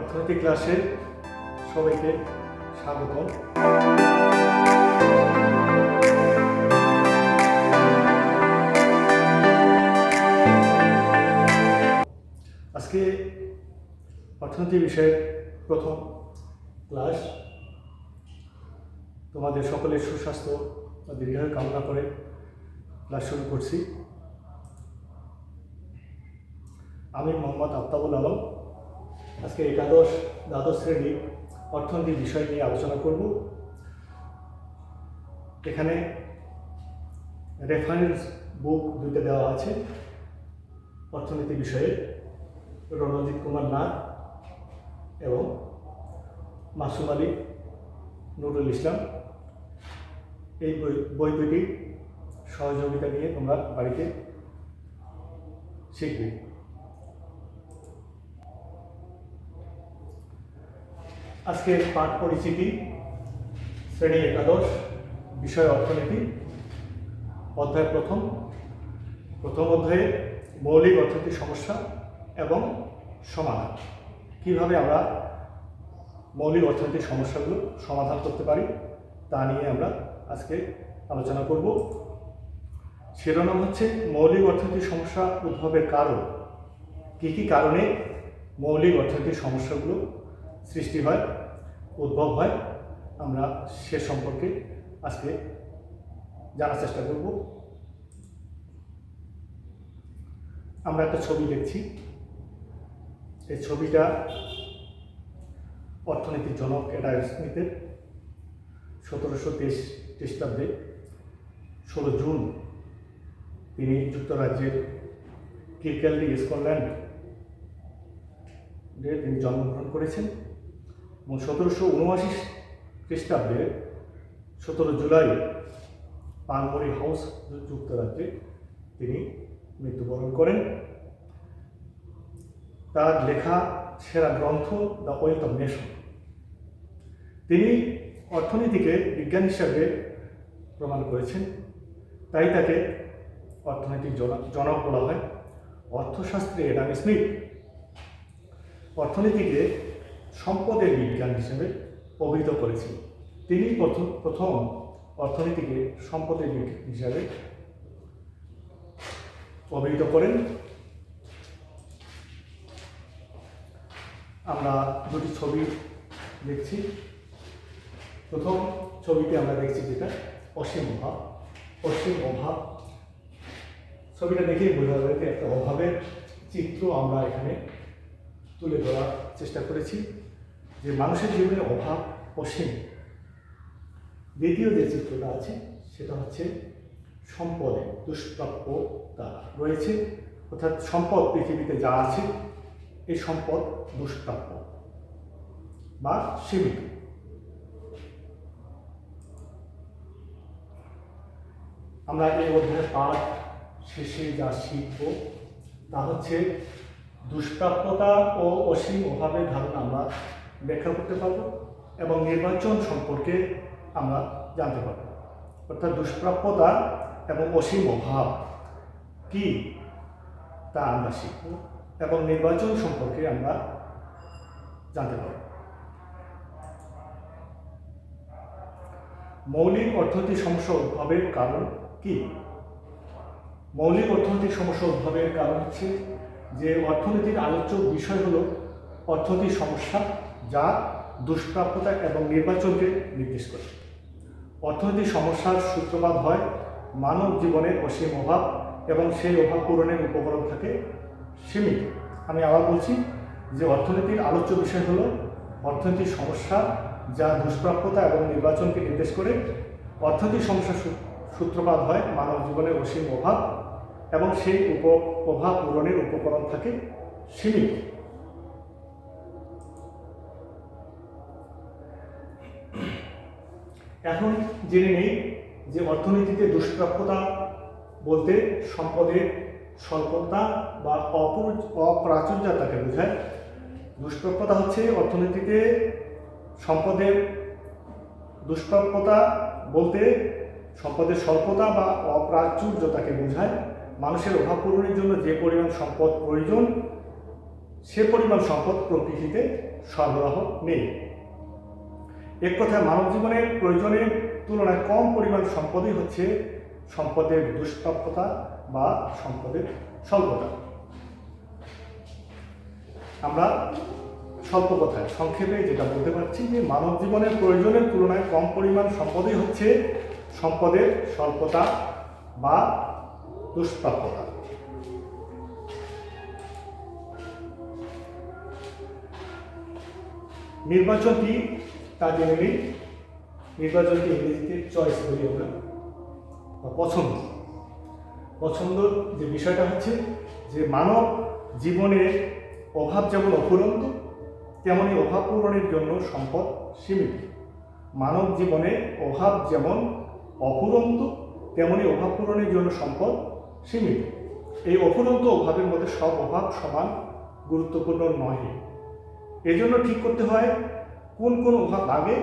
অর্থনীতি ক্লাসে সবাইকে স্বাগত। আজকে অর্থনীতি বিষয়ের প্রথম ক্লাস। তোমাদের সকলের সুস্বাস্থ্য ও দীর্ঘায়ু কামনা করে ক্লাস শুরু করছি। আমি মোহাম্মদ আফতাবুল আলম। আজকে দ্বাদশ শ্রেণী অর্থনীতি বিষয় নিয়ে আলোচনা করব। এখানে রেফারেন্স বুক দুইটা দেওয়া আছে অর্থনীতি বিষয়ে, রণজিৎ কুমার নাথ এবং মাসুম আলী নুরুল ইসলাম। এই বই দুটি সহযোগিতা নিয়ে তোমরা বাড়িতে শিখবে। আজকে পাঠ পরিচিতি, শ্রেণী একাদশ, বিষয় অর্থনীতি, অধ্যায় প্রথম অধ্যায়ে মৌলিক অর্থনৈতিক সমস্যা এবং সমাধান। কিভাবে আমরা মৌলিক অর্থনৈতিক সমস্যাগুলো সমাধান করতে পারি তা নিয়ে আমরা আজকে আলোচনা করব। শিরোনাম হচ্ছে মৌলিক অর্থনৈতিক সমস্যা উদ্ভবের কারণ। কী কী কারণে মৌলিক অর্থনৈতিক সমস্যাগুলো সৃষ্টি হয়, উদ্ভব হয়, আমরা সে সম্পর্কে আজকে জানার চেষ্টা করব। আমরা একটা ছবি দেখছি। এই ছবিটা অর্থনীতির জনক অ্যাডাম স্মিথের 1723 খ্রিস্টাব্দে 16 জুন তিনি যুক্তরাজ্যের কিরক্যালডি, স্কটল্যান্ডে তিনি জন্মগ্রহণ করেছেন এবং 1779 খ্রিস্টাব্দে 17 জুলাই পানমরি হাউস, যুক্তরাজ্যে তিনি মৃত্যুবরণ করেন। তার লেখা সেরা গ্রন্থ দ্য ওয়েলথ অফ নেশন। তিনি অর্থনীতিকে বিজ্ঞান হিসাবে প্রমাণ করেছেন, তাই তাকে অর্থনৈতিক জনক বলা হয়। অর্থশাস্ত্রে অ্যাডাম স্মিথ অর্থনীতিকে সম্পদের বিজ্ঞান হিসেবে অভিহিত করেছেন। তিনি প্রথম অর্থনীতিকে সম্পদের বিজ্ঞান হিসাবে অভিহিত করেন। আমরা দুটি ছবি দেখছি। প্রথম ছবিতে আমরা দেখছি যেটা অসীম অভাব। ছবিটা দেখেই বোঝা যাবে যে একটা অভাবের চিত্র আমরা এখানে তুলে ধরার চেষ্টা করেছি, যে মানুষের জীবনে অভাব অসীম। দ্বিতীয় যে চিত্রটা আছে সেটা হচ্ছে সম্পদে দুষ্প্রাপ্যতা রয়েছে, অর্থাৎ সম্পদ পৃথিবীতে যা আছে এই সম্পদ দুষ্প্রাপ্য বা সীমিত। আমরা এই অধ্যায়ের পাঠ শেষে যা শিখব তা হচ্ছে দুষ্প্রাপ্যতা ও অসীম অভাবের ধারণা আমরা ব্যাখ্যা করতে পারব এবং নির্বাচন সম্পর্কে আমরা জানতে পারব। অর্থাৎ দুষ্প্রাপ্যতা এবং অসীম অভাব কি তা আমরা শিখব এবং নির্বাচন সম্পর্কে আমরা জানতে পারব। মৌলিক অর্থনৈতিক সমস্যা উদ্ভবের কারণ কি? মৌলিক অর্থনৈতিক সমস্যা উদ্ভবের কারণ হচ্ছে যে অর্থনীতির আলোচ্য বিষয় হলো অর্থনৈতিক সমস্যা যা দুষ্প্রাপ্যতা এবং নির্বাচনকে নির্দেশ করে। অর্থনৈতিক সমস্যার সূত্রপাত হয় মানব জীবনের অসীম অভাব এবং সেই অভাব পূরণের উপকরণ থাকে সীমিত। আমি আবার বলছি যে অর্থনীতির আলোচ্য বিষয় হলো অর্থনৈতিক সমস্যা যা দুষ্প্রাপ্যতা এবং নির্বাচনকে নির্দেশ করে। অর্থনৈতিক সমস্যার সূত্রপাত হয় মানব জীবনের অসীম অভাব এবং সেই অভাব পূরণের উপকরণ থাকে সীমিত। এখন জেনে নেই যে অর্থনীতিতে দুষ্প্রাপ্যতা বলতে সম্পদের স্বল্পতা বা অপ্রাচুর্যতাকে বোঝায়। দুষ্প্রাপ্যতা হচ্ছে অর্থনীতিতে সম্পদের দুষ্প্রাপ্যতা বলতে সম্পদের স্বল্পতা বা অপ্রাচুর্যতাকে বোঝায়। মানুষের অভাব পূরণের জন্য যে পরিমাণ সম্পদ প্রয়োজন সে পরিমাণ সম্পদ প্রকৃতিতে সরবরাহ নেই। এক কথায় মানব জীবনের প্রয়োজনের তুলনায় কম পরিমাণ সম্পদই হচ্ছে সম্পদের দুষ্প্রাপ্যতা বা সম্পদের স্বল্পতা। আমরা স্বল্প কথায় সংক্ষেপে যেটা বলতে পারছি যে মানব জীবনের প্রয়োজনের তুলনায় কম পরিমাণ সম্পদই হচ্ছে সম্পদের স্বল্পতা বা দুষ্প্রাপ্যতা। নির্বাচন কি তা জেনে নিই। নির্বাচনকে ইংরেজিতে চয়েস বলি আমরা, বা পছন্দ। পছন্দ যে বিষয়টা হচ্ছে যে মানব জীবনের অভাব যেমন অফুরন্ত, তেমনি অভাব পূরণের জন্য সম্পদ সীমিত। মানব জীবনে অভাব যেমন অফুরন্ত, তেমনি অভাব পূরণের জন্য সম্পদ সীমিত। এই অফুরন্ত অভাবের মধ্যে সব অভাব সমান গুরুত্বপূর্ণ নয়। এজন্য ঠিক করতে হয় কোন কোন অভাব আগে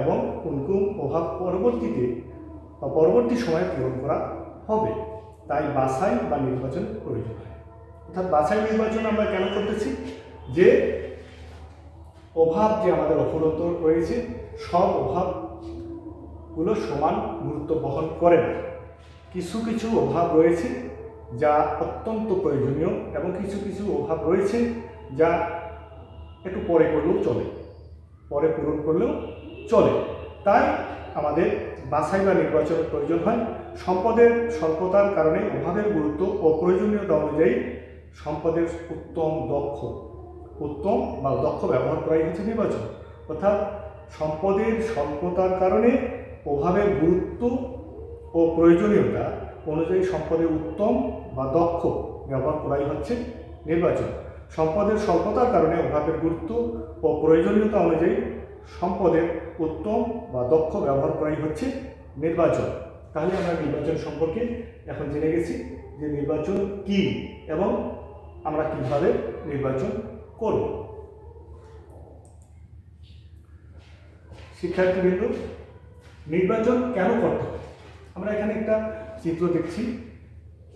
এবং কোন কোন অভাব পরবর্তীতে বা পরবর্তী সময়ে পূরণ করা হবে। তাই বাছাই বা নির্বাচন প্রয়োজন হয়। অর্থাৎ বাছাই নির্বাচন আমরা কেন করতেছি? যে অভাব যে আমাদের অফুরন্ত রয়েছে, সব অভাবগুলো সমান গুরুত্ব বহন করে না। কিছু কিছু অভাব রয়েছে যা অত্যন্ত প্রয়োজনীয় এবং কিছু কিছু অভাব রয়েছে যা একটু পরে করলেও চলে, পরে পূরণ করলেও চলে। তাই আমাদের বাছাই বা নির্বাচনের প্রয়োজন হয়। সম্পদের স্বল্পতার কারণে অভাবের গুরুত্ব ও প্রয়োজনীয়তা অনুযায়ী সম্পদের উত্তম বা দক্ষ ব্যবহার করাই হচ্ছে নির্বাচন। অর্থাৎ সম্পদের স্বল্পতার কারণে অভাবের গুরুত্ব ও প্রয়োজনীয়তা অনুযায়ী সম্পদের উত্তম বা দক্ষ ব্যবহার করাই হচ্ছে নির্বাচন। সম্পদের স্বল্পতার কারণে অভাবের গুরুত্ব ও প্রয়োজনীয়তা অনুযায়ী সম্পদের উত্তম বা দক্ষ ব্যবহার করাই হচ্ছে নির্বাচন। তাহলে আমরা নির্বাচন সম্পর্কে এখন জেনে গেছি যে নির্বাচন কি এবং আমরা কিভাবে নির্বাচন করব। শিক্ষার্থীবৃন্দ, নির্বাচন কেন করতে হবে? আমরা এখানে একটা চিত্র দেখছি,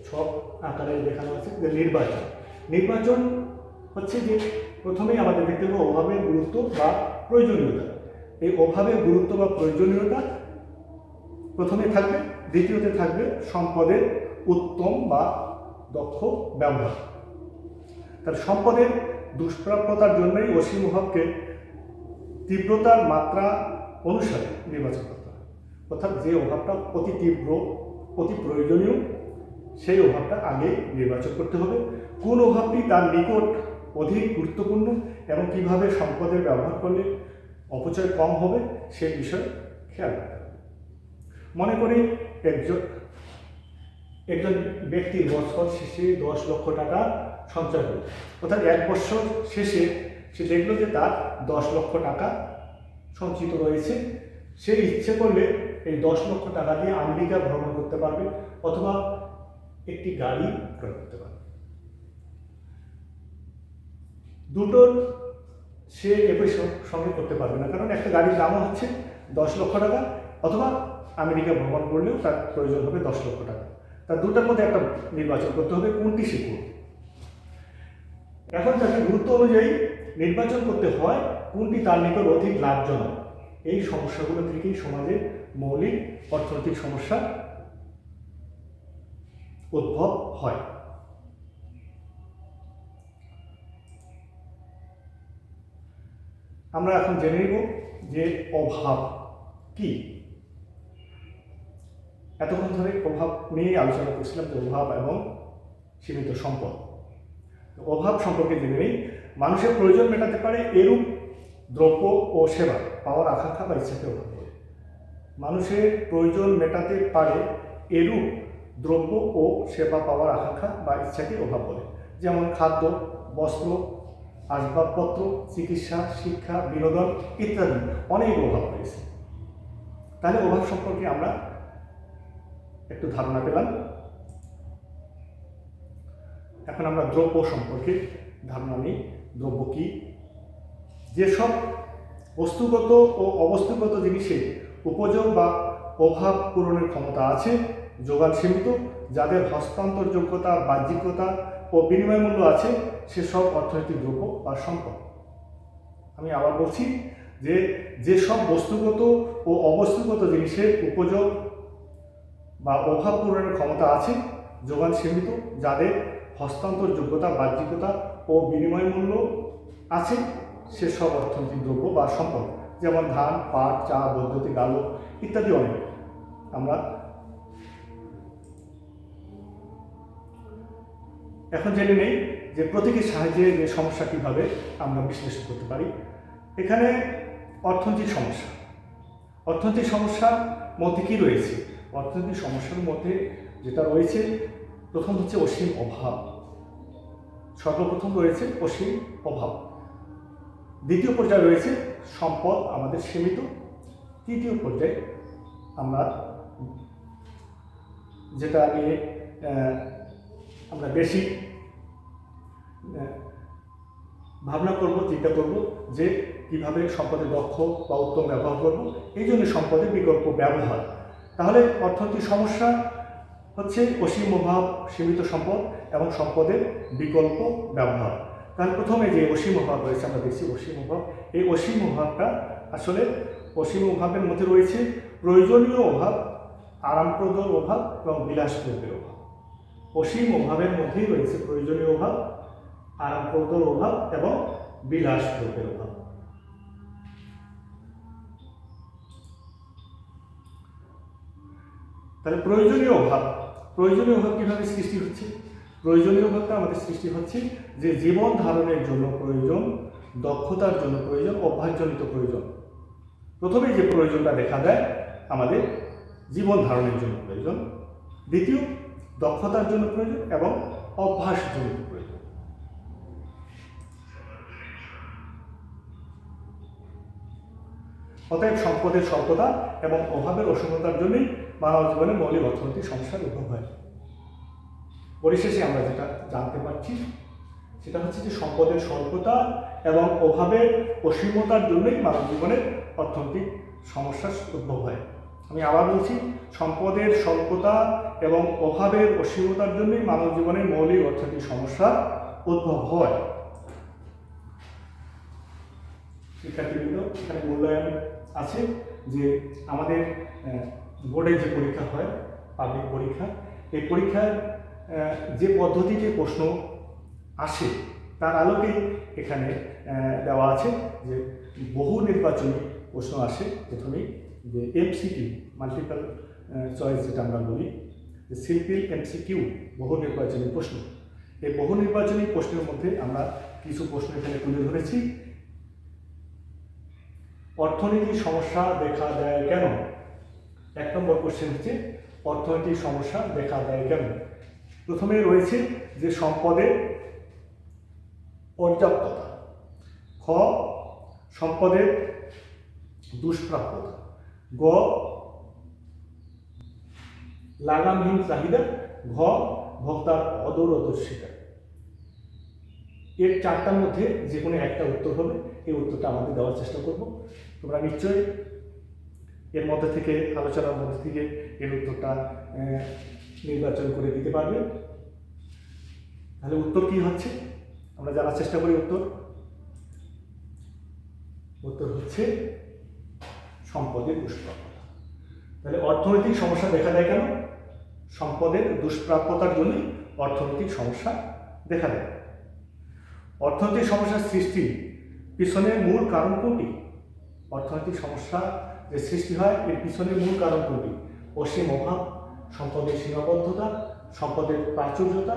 সব আকারে দেখানো আছে যে নির্বাচন হচ্ছে যে প্রথমেই আমাদের দেখতে হবে অভাবের গুরুত্ব বা প্রয়োজনীয়তা। এই অভাবের গুরুত্ব বা প্রয়োজনীয়তা প্রথমে থাকবে, দ্বিতীয়তে থাকবে সম্পদের উত্তম বা দক্ষ ব্যবহার। তার সম্পদের দুষ্প্রাপ্যতার জন্যই অসীম অভাবকে তীব্রতার মাত্রা অনুসারে নির্বাচন করতে হবে। অর্থাৎ যে অভাবটা অতি তীব্র, অতি প্রয়োজনীয়, সেই অভাবটা আগে নির্বাচন করতে হবে। কোন অভাবটি তার নিকট অধিক গুরুত্বপূর্ণ এবং কিভাবে সম্পদের ব্যবহার করলে অপচয় কম হবে সে বিষয়ে খেয়াল রাখতে হবে। মনে করি একজন ব্যক্তির বছর শেষে 10 লক্ষ টাকা সঞ্চয় হলো। অর্থাৎ 1 বছর শেষে সে দেখলো যে তার 10 লক্ষ টাকা সঞ্চিত রয়েছে। সে ইচ্ছে করলে এই 10 লক্ষ টাকা দিয়ে আমেরিকা ভ্রমণ করতে পারবে অথবা একটি গাড়ি ক্রয় করতে পারবে। দুটোর সে একই সঙ্গে করতে পারবে না, কারণ একটা গাড়ির দামও হচ্ছে 10 লক্ষ টাকা, অথবা আমেরিকা ভ্রমণ করলেও তার প্রয়োজন হবে 10 লক্ষ টাকা। তার দুটার মধ্যে একটা নির্বাচন করতে হবে, কোনটি সে করবে। এখন তাকে গুরুত্ব অনুযায়ী নির্বাচন করতে হয় কোনটি তার নিকট অধিক লাভজনক। এই সমস্যাগুলো থেকেই সমাজে মৌলিক অর্থনৈতিক সমস্যা উদ্ভব হয়। আমরা এখন জেনে নিব যে অভাব কি। এতক্ষণ ধরে অভাব নিয়ে আলোচনা করছিলাম, যে অভাব এবং সীমিত সম্পদ। অভাব সম্পর্কে জেনে নিই। মানুষের প্রয়োজন মেটাতে পারে এরূপ দ্রব্য ও সেবা পাওয়ার আকাঙ্ক্ষা বা ইচ্ছাকে অভাব বলে। মানুষের প্রয়োজন মেটাতে পারে এরূপ দ্রব্য ও সেবা পাওয়ার আকাঙ্ক্ষা বা ইচ্ছাকে অভাব বলে। যেমন খাদ্য, বস্ত্র, আসবাবপত্র, চিকিৎসা, শিক্ষা, বিনোদন ইত্যাদি অনেক অভাব রয়েছে। তাহলে অভাব সম্পর্কে আমরা একটু ধারণা পেলাম। এখন আমরা দ্রব্য সম্পর্কে ধারণা নিই। দ্রব্য কি? যেসব বস্তুগত ও অবস্তুগত জিনিসের উপযোগ বা অভাব পূরণের ক্ষমতা আছে, যোগান সীমিত, যাদের হস্তান্তরযোগ্যতা, বাহ্যিকতা ও বিনিময় মূল্য আছে, সেসব অর্থনৈতিক দ্রব্য বা সম্পদ। আমি আবার বলছি যে যেসব বস্তুগত ও অবস্তুগত জিনিসের উপযোগ বা অভাব পূরণের ক্ষমতা আছে, যোগান সীমিত, যাদের হস্তান্তর যোগ্যতা, বাহ্যিকতা ও বিনিময় মূল্য আছে, সেসব অর্থনৈতিক দ্রব্য বা সম্পদ, যেমন ধান, পাট, চা, বৈদ্যুতিক আলো ইত্যাদি অনেক। আমরা এখন জেনে নেই যে প্রতীকের সাহায্যে যে সমস্যা কীভাবে আমরা বিশ্লেষণ করতে পারি। এখানে অর্থনৈতিক সমস্যা, অর্থনৈতিক সমস্যার মধ্যে কী রয়েছে? অর্থনৈতিক সমস্যার মধ্যে যেটা রয়েছে, প্রথম হচ্ছে অসীম অভাব। সর্বপ্রথম রয়েছে অসীম অভাব। দ্বিতীয় পর্যায়ে রয়েছে সম্পদ আমাদের সীমিত। তৃতীয় পর্যায়ে আমরা যেটা নিয়ে আমরা বেশি ভাবনা করব, চিন্তা করব যে কীভাবে সম্পদের দক্ষ বা উত্তম ব্যবহার করব, এই জন্য সম্পদের বিকল্প ব্যবহার। তাহলে অর্থনৈতিক সমস্যা হচ্ছে অসীম অভাব, সীমিত সম্পদ এবং সম্পদের বিকল্প ব্যবহার। তাহলে প্রথমে যে অসীম অভাব রয়েছে, আমরা দেখছি অসীম অভাব। এই অসীম অভাবটা আসলে, অসীম অভাবের মধ্যে রয়েছে প্রয়োজনীয় অভাব, আরামপ্রদ অভাব এবং বিলাসদ্রব্যের অভাব। অসীম অভাবের মধ্যেই রয়েছে প্রয়োজনীয় অভাব, আরামপ্রদ অভাব এবং বিলাসদ্রব্যের অভাব। তাহলে প্রয়োজনীয় অভাব, প্রয়োজনীয় অভাব কীভাবে সৃষ্টি হচ্ছে? প্রয়োজনীয় অভাবটা আমাদের সৃষ্টি হচ্ছে যে জীবন ধারণের জন্য প্রয়োজন, দক্ষতার জন্য প্রয়োজন, অভ্যাসজনিত প্রয়োজন। প্রথমে যে প্রয়োজনটা দেখা দেয় আমাদের জীবন ধারণের জন্য প্রয়োজন, দ্বিতীয় দক্ষতার জন্য প্রয়োজন এবং অভ্যাসজনিত প্রয়োজন। অতএব সম্পদের স্বল্পতা এবং অভাবের অসীমতার জন্যই মানব জীবনে মৌলিক অর্থনৈতিক সমস্যার উদ্ভব হয়। পরিশেষে আমরা যেটা জানতে পারছি সেটা হচ্ছে যে সম্পদের স্বল্পতা এবং অভাবের অসীমতার জন্যই মানব জীবনের অর্থনৈতিক সমস্যার উদ্ভব হয়। আমি আবার বলছি, সম্পদের স্বল্পতা এবং অভাবের অসীমতার জন্যই মানব জীবনের মৌলিক অর্থনৈতিক সমস্যার উদ্ভব হয়। শিক্ষার্থীবৃন্দ, এখানে মূল্যায়ন আছে যে আমাদের বোর্ডে যে পরীক্ষা হয়, পাবলিক পরীক্ষা, এই পরীক্ষার যে পদ্ধতিতে প্রশ্ন আসে তার আলোকেই এখানে দেওয়া আছে যে বহু নির্বাচনী প্রশ্ন আসে। প্রথমেই যে এমসিকিউ, মাল্টিপল চয়েস যেটা আমরা বলি, যে সিম্পল এমসিকিউ, বহু নির্বাচনী প্রশ্ন। এই বহু নির্বাচনী প্রশ্নের মধ্যে আমরা কিছু প্রশ্ন এখানে তুলে ধরেছি। অর্থনীতির সমস্যা দেখা দেয় কেন? 1 নম্বর কোশ্চেন হচ্ছে অর্থনৈতিক সমস্যা দেখা দেয় কেন। প্রথমে রয়েছে যে সম্পদের পর্যাপ্ততা, খ সম্পদের দুষ্প্রাপ্যতা, গ লাগামহীন চাহিদা, ঘ ভোক্তার অদূরদর্শিতা। এর 4টার মধ্যে যে কোনো একটা উত্তর হবে। এই উত্তরটা আমাদের দেওয়ার চেষ্টা করব। তোমরা নিশ্চয়ই এর মধ্যে থেকে, আলোচনার মধ্যে থেকে এর উত্তরটা নির্বাচন করে দিতে পারবে। তাহলে উত্তর কি হচ্ছে আমরা জানার চেষ্টা করি। উত্তর হচ্ছে সম্পদের দুষ্প্রাপ্যতা। তাহলে অর্থনৈতিক সমস্যা দেখা দেয় কেন? সম্পদের দুষ্প্রাপ্যতার জন্যই অর্থনৈতিক সমস্যা দেখা দেয়। অর্থনৈতিক সমস্যার সৃষ্টির পিছনে মূল কারণ কোনটি? অর্থনৈতিক সমস্যা যে সৃষ্টি হয় এর পিছনে মূল কারণ কোনটি? অসীম অভাব, সম্পদের সীমাবদ্ধতা, সম্পদের প্রাচুর্যতা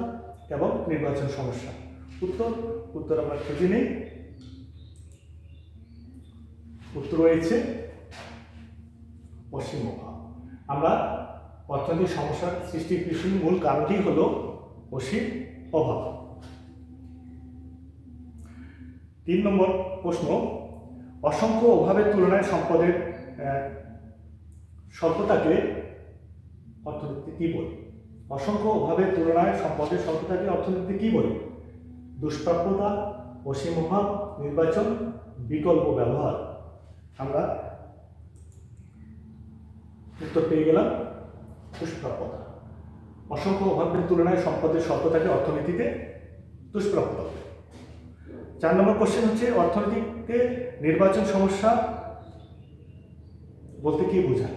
এবং নির্বাচন সমস্যা। উত্তর আমরা খুঁজে নেই। উত্তর রয়েছে অসীম অভাব। আমরা অর্থনৈতিক সমস্যার সৃষ্টির পিছনে মূল কারণটি হলো অসীম অভাব। 3 নম্বর প্রশ্ন, অসংখ্য অভাবের তুলনায় সম্পদের স্বল্পতাকে অর্থনীতি কি বলে? অসংখ্য অভাবের তুলনায় সম্পদের স্বল্পতাকে অর্থনীতি কি বলে? দুষ্প্রাপ্যতা, অসীম অভাব, নির্বাচন, বিকল্প ব্যবহার। আমরা উত্তর পেয়ে গেলাম দুষ্প্রাপ্যতা। অসংখ্য অভাবের তুলনায় সম্পদের স্বল্পতাকে অর্থনীতিতে দুষ্প্রাপ্যতা বলে। 4 নম্বর কোশ্চেন হচ্ছে অর্থনীতিতে নির্বাচন সমস্যা বলতে কি বোঝায়?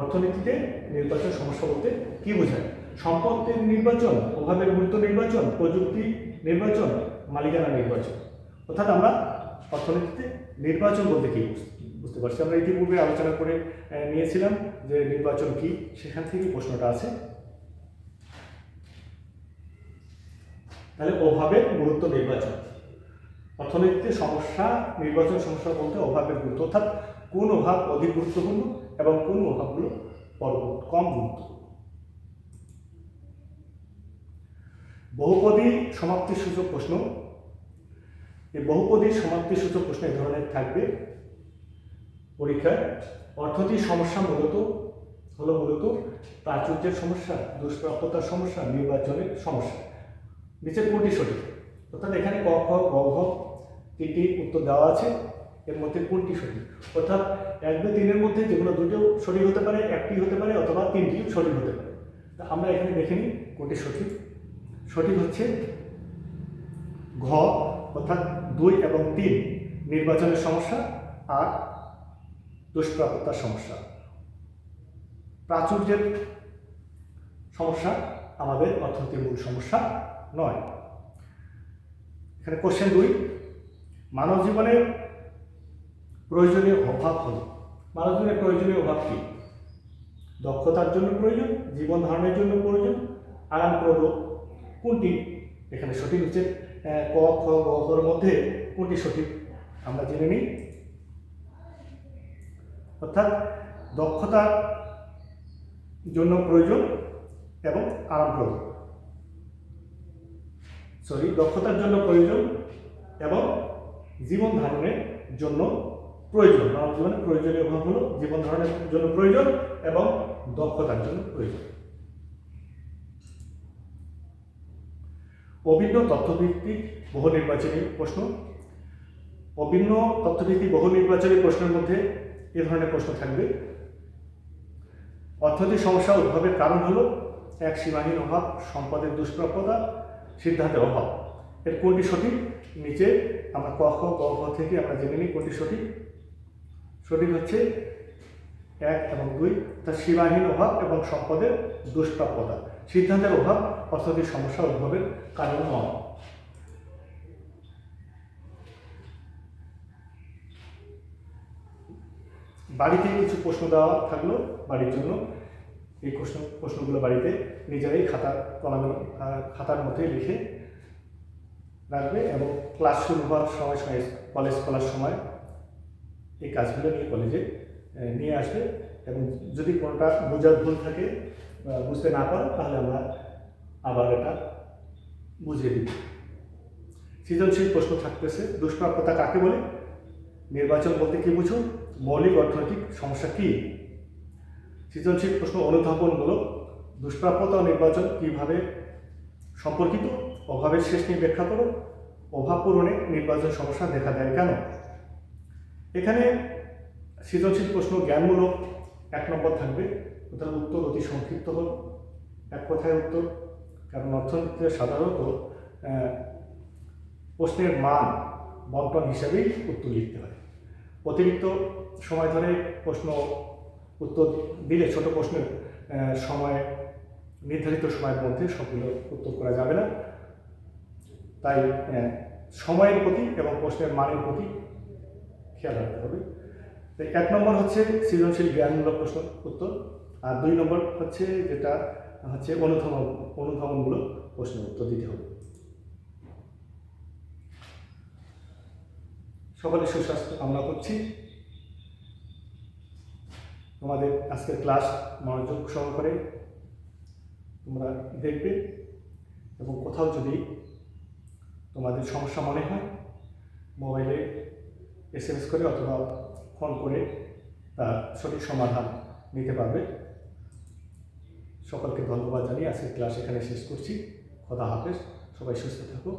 অর্থনীতিতে নির্বাচন সমস্যা বলতে কি বোঝায়? সম্পদের নির্বাচন, অভাবের গুরুত্ব নির্বাচন, প্রযুক্তি নির্বাচন, মালিকানা নির্বাচন। অর্থাৎ আমরা অর্থনীতিতে নির্বাচন বলতে কি বুঝতে পারছি। আমরা ইতিপূর্বে আলোচনা করে নিয়েছিলাম যে নির্বাচন কি, সেখান থেকে প্রশ্নটা আছে। তাহলে অভাবের গুরুত্ব নির্বাচন, অর্থনীতিতে সমস্যা নির্বাচন সমস্যা বলতে অভাবের গুরুত্ব, অর্থাৎ কোন অভাব অধিক গুরুত্বপূর্ণ এবং কোন অভাবগুলো কম গুরুত্বপূর্ণ। বহুপদী সমাপ্তি সূচক প্রশ্ন। এই বহুপদী সমাপ্তি সূচক প্রশ্ন এই ধরনের থাকবে পরীক্ষায়। অর্থনীতির সমস্যা মূলত প্রাচুর্যের সমস্যা, দুষ্প্রাপ্যতার সমস্যা, নির্বাচনের সমস্যা। নিচের কোনটি সঠিক? অর্থাৎ এখানে ক, খ, গ, ঘ 3টি উত্তর দেওয়া আছে, এর মধ্যে কোনটি সঠিক? অর্থাৎ 1, 2, 3-এর মধ্যে যেগুলো দুটো সঠিক হতে পারে, একটি হতে পারে, অথবা 3টিও সঠিক হতে পারে। তা আমরা এখানে দেখে নিই কোনটি সঠিক। সঠিক হচ্ছে ঘ, অর্থাৎ 2 এবং 3 নির্বাচনের সমস্যা আর দুষ্প্রাপ্যতার সমস্যা। প্রাচুর্যের সমস্যা আমাদের অর্থনীতির মূল সমস্যা নয়। এখানে কোশ্চেন 2, মানব জীবনের প্রয়োজনীয় অভাব হল। মানব জীবনের প্রয়োজনীয় অভাব কি? দক্ষতার জন্য প্রয়োজন, জীবন ধারণের জন্য প্রয়োজন, আরামপ্রদ। কোনটি এখানে সঠিক হচ্ছে? ক, খ, গ, ঘর মধ্যে কোনটি সঠিক আমরা জেনে নিই। অর্থাৎ দক্ষতার জন্য প্রয়োজন এবং আরামপ্রদ, দক্ষতার জন্য প্রয়োজন এবং জীবন ধারণের জন্য প্রয়োজন। মানব জীবনে প্রয়োজনীয় অভাব হলো জীবন ধারণের জন্য প্রয়োজন এবং দক্ষতার জন্য প্রয়োজন। অভিন্ন তথ্যভিত্তিক বহু নির্বাচনী প্রশ্ন। অভিন্ন তথ্যভিত্তিক বহু নির্বাচনী প্রশ্নের মধ্যে এ ধরনের প্রশ্ন থাকবে। অর্থনৈতিক সমস্যা উদ্ভবের কারণ হলো 1, সীমাহীন অভাব, সম্পদের দুষ্প্রাপ্যতা, সিদ্ধান্তের অভাব। এর কোনটি সঠিক? নিচে আমরা ক, খ, গ, ঘ থেকে আমরা জেনে নিই কোনটি সঠিক। সঠিক হচ্ছে 1 এবং 2, অর্থাৎ সীমাহীন অভাব এবং সম্পদের দুষ্প্রাপ্যতা। সিদ্ধান্তের অভাব অর্থনৈতিক সমস্যা উদ্ভবের কারণ নয়। বাড়িতে কিছু প্রশ্ন দেওয়া থাকলো বাড়ির জন্য। এই প্রশ্নগুলো বাড়িতে নিজেরাই খাতার মধ্যে লিখে রাখবে এবং ক্লাস শুরু হওয়ার সময় কলেজ খোলার সময় এই কাজগুলো নিয়ে কলেজে নিয়ে আসবে। এবং যদি কোনোটা বোঝার ভুল থাকে, বুঝতে না পারো, তাহলে আমরা আবার এটা বুঝিয়ে দিব। সৃজনশীল প্রশ্ন থাকতেছে। দুষ্প্রাপ্যতা কাকে বলে? নির্বাচন বলতে কি বুঝো? মৌলিক অর্থনৈতিক সমস্যা কি? সৃজনশীল প্রশ্ন অনুধাবনমূলক। দুষ্প্রাপ্যতা ও নির্বাচন কিভাবে সম্পর্কিত? অভাবের শেষ নিয়ে ব্যাখ্যা করো। অভাব পূরণে নির্বাচন সমস্যা দেখা দেয় কেন? এখানে সৃজনশীল প্রশ্ন জ্ঞানমূলক 1 নম্বর থাকবে, অর্থাৎ উত্তর অতি সংক্ষিপ্ত হল, এক কথায় উত্তর। কারণ অর্থনীতিতে সাধারণত প্রশ্নের মান বন্টন হিসাবেই উত্তর লিখতে হয়। অতিরিক্ত সময় ধরে প্রশ্ন উত্তর দিলে ছোট প্রশ্নের সময় নির্ধারিত সময়ের মধ্যে সবগুলো উত্তর করা যাবে না। তাই সময়ের প্রতি এবং প্রশ্নের মানের প্রতি খেয়াল রাখতে হবে। 1 নম্বর হচ্ছে সৃজনশীল জ্ঞানমূলক প্রশ্ন উত্তর, আর 2 নম্বর হচ্ছে যেটা হচ্ছে অনুধাবনমূলক প্রশ্নের উত্তর দিতে হবে। সকলের সুস্বাস্থ্য কামনা করছি। তোমাদের আজকের ক্লাস মনোযোগ সহকারে তোমরা দেখবে এবং কোথাও যদি তোমাদের সমস্যা মনে হয় মোবাইলে SMS করে অথবা ফোন করে তার সঠিক সমাধান নিতে পারবে। সকলকে ধন্যবাদ জানিয়ে আজকের ক্লাস এখানে শেষ করছি। খোদা হাফেজ। সবাই সুস্থ থাকো।